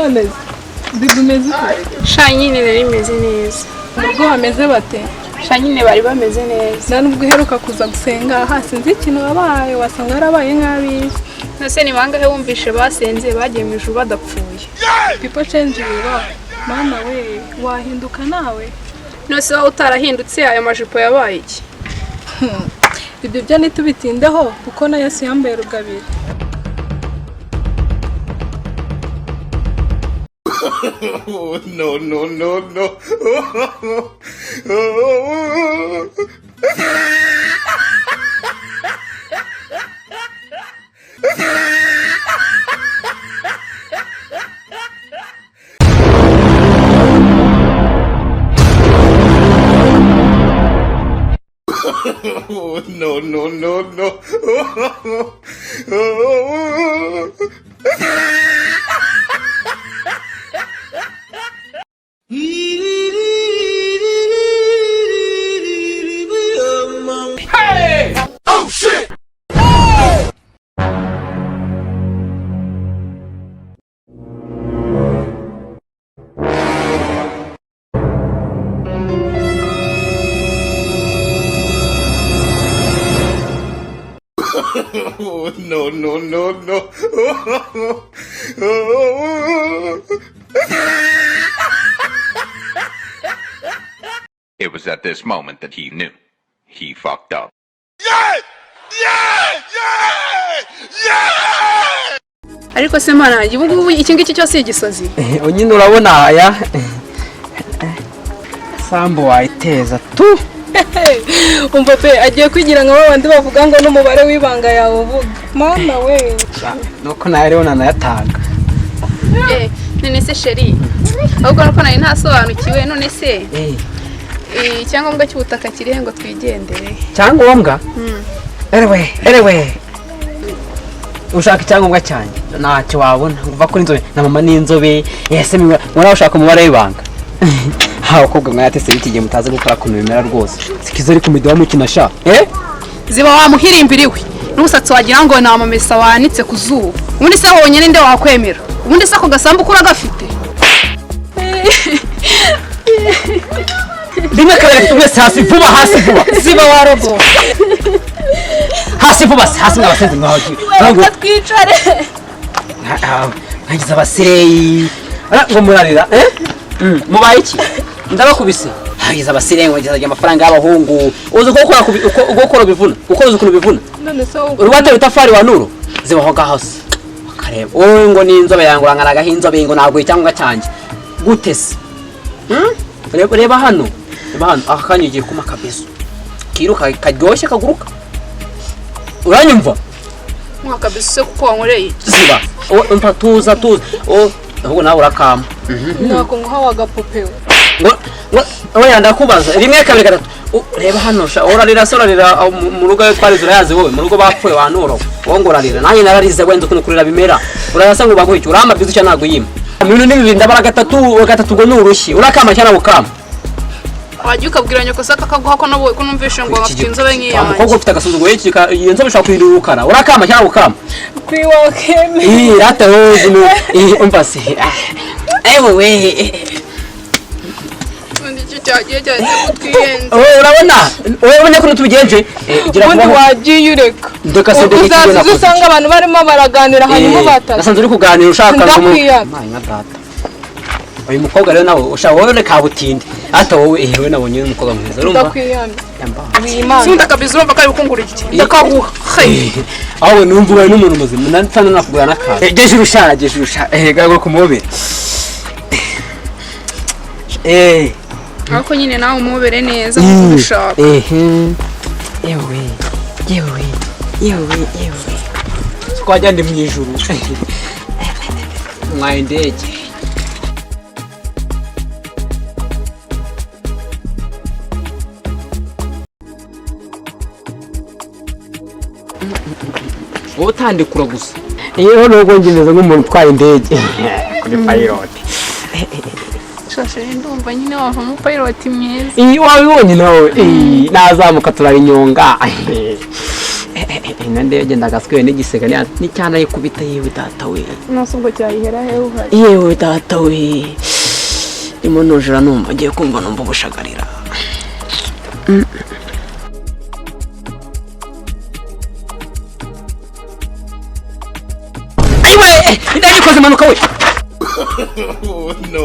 none bigumeze shanyine rero imeze neza ubwo bameze bate shanyine bari bameze neza nubwo uheruka kuza gusenga hasinze ikintu wabaye wasanga yarabaye nk'abizi nase ni bangahe wumvishe basenze bagiye mu ijuru badapfuye people change rero mama we wahinduka nawe nose wowe utarahindutse ayo majipo yabaye iki ibyo byo nitubitindeho kuko na Yesu yambaye rugabire no. No. Hey! Oh shit! No. It was at this moment that he knew. He fucked up. Yeah! ariko se mana ubu iki ngiki cyose igisozi onyine urabona aya sambo wayiteza tu umva pe agiye kwigira ngo babandi bavuga ngo n'umubare w'ibanga yawe uvuga mana we nuko nayo rero nanayatanga none se sheri ahubwo nuko nari ntasobanukiwe none se icyangombwa cy'ubutaka kirihe ngo twigendere cyangombwa erewe ushaka icyangombwa cyane ntacyo wabona uva kuri inzobe na mama n'inzobe yese mura ushaka umubare w'ibanga hawo kobwa mwatese bikigiye mutaze gukora kuntu bimera rwose sikizo ari kumidaho mukinasha ziba wamuhirimbiriwe n'ubusatsi wagira ngo na amamesa wanitse ku zuba ubundi se honyine nde wakwemera ubundi se ako gasambu kura gafite rimwe kabiri twese hasi vuba ziba warobo hasi vuba hasi n'abasenzi ngo twicare nkagize abasireyi ngo murarira mubaye iki ndabakubise hagize abasireyi ngo ngize amafaranga y'abahungu uzi gukora bivuna ukoze ukuntu bivuna none se urubatero itafari wa nuro zibaho gahose akareba wowe ngo n'inzobe yanguranganaga hinzobe ngo ntabwo cyangwa cyanjye gutese reba hano aka kanya ugiye kuma kabezo kiruka karyoshye kaguruka uranyumva mwakabezo se kuko wankoreye ziba umpa tuza ahubwo nawe urakama nako ngo hawa gapope oya ndakubaza rimwe kabiri gatatu reba hano urarira mu rugo twarize urayazi wowe mu rugo bapfuye wanuro wowe ngo urarira nanjye nararize wenda ukuntu kurira bimera urayasa ngo bagwicyo urama bizu cyane naguyima ibintu n'ibindi ndabara gatatu ngo nurushyi urakama cyane bukama wajya ukabwira nyoko saka kaguha ko naboye ko numvishe ngo afite inzobe nk'iyanjye umukobwa ufite agasuzuguro iyo nzobe ishobora kwirukana urakama cyane bukama kwiwakeme ate wowe umva se we cyagiye kutwiyenza urabona wowe ko tubigenje gira kuba wagiye ureka ndeka se uzaza usanga abantu barimo baraganira hanyuma bataza nasanze uri kuganira ushaka nka data uyu mukobwa rero nawe ushaka wowe reka butinde ata wowe ehewe nabonye umukobwa mwiza urumva ndakwiyamba sinda kabisa urumva kari gukungura iki ndakaguha aho numva ubaye n'umuntu muzima nantana nakugura n'akazi geje urusha gago kumubere ariko nyine nawe umubere neza nkuko ushaka yewe twajya ndi mu ijuru mwaye indege utandikura gusa iyo nubwo ngineze nk'umuntu utwaye indege kuri pilot shashe ndumva nyine wava mu pilot mwiza iyo wabibonye nawe nazamuka turarinyonga nande yagenda gaswe n'igisega n'icyana yikubita yewe data we nose ubwo cyayihera he uhari yewe data we ndimo nujura numva ngiye kumva numva ubushagarira ayiwe ndagikoze impanuka we no.